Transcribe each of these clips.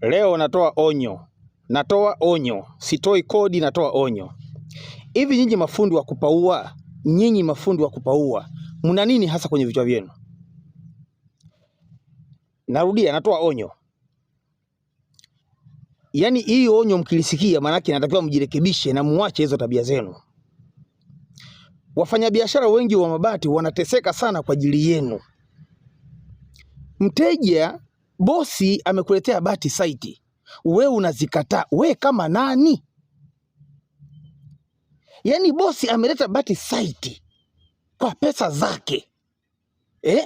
Leo natoa onyo, sitoi kodi, natoa onyo. Hivi nyinyi mafundi wa kupaua, mna nini hasa kwenye vichwa vyenu? Narudia, natoa onyo. Yaani hii onyo mkilisikia, maana yake natakiwa mjirekebishe na muache hizo tabia zenu. Wafanyabiashara wengi wa mabati wanateseka sana kwa ajili yenu. Mteja, bosi amekuletea bati site, wewe unazikataa. Wewe kama nani? Yaani bosi ameleta bati site kwa pesa zake.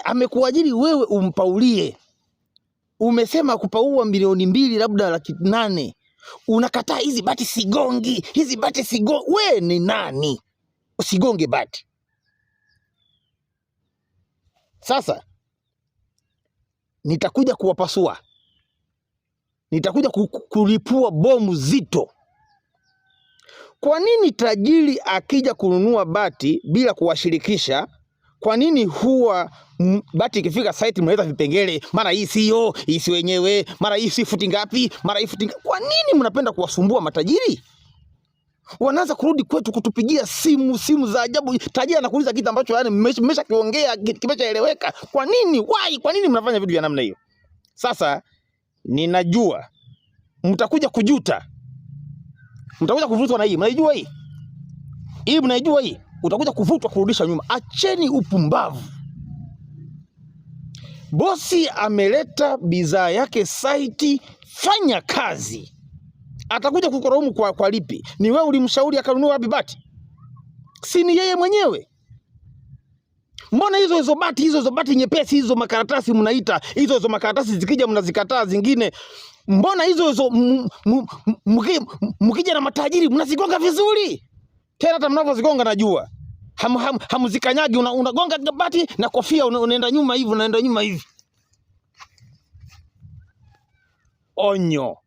Amekuajiri wewe umpaulie. Umesema kupaua milioni 2 labda 800,000. Unakataa hizi bati sigongi. Wewe ni nani? Usigonge bati. Sasa nitakuja kuwapasua. Nitakuja kulipua bomu zito. Kwa nini tajiri akija kununua bati bila kuwashirikisha? Kwa nini huwa bati ikifika site mnaleta vipengele, mara hii sio, hii si wenyewe, mara hii si futi ngapi, mara hii futi ngapi? Kwa nini mnapenda kuwasumbua matajiri? Wanaanza kurudi kwetu kutupigia simu za ajabu. Tajiri anakuuliza kitu ambacho yani mmeshakiongea, kimeshaeleweka. Kwa nini? Kwa nini mnafanya vitu vya namna hiyo? Sasa ninajua mtakuja kujuta. Mtakuja kuvutwa na hii. Mnaijua hii? Mnaijua hii? Utakuja kuvutwa kurudisha nyuma. Acheni upumbavu. Bosi ameleta bidhaa yake site, fanya kazi. Atakuja kukoraumu kwa lipi? Ni wewe ulimshauri akanunua wapi bati? Si ni yeye mwenyewe? Mbona hizo bati nyepesi, hizo makaratasi mnaita, hizo makaratasi zikija mnazikataa zingine? Mbona hizo mkija na matajiri mnazigonga vizuri? Tena hata mnavyozigonga najua. Hamuzikanyagi, unagonga bati na kofia unaenda nyuma hivi, Onyo.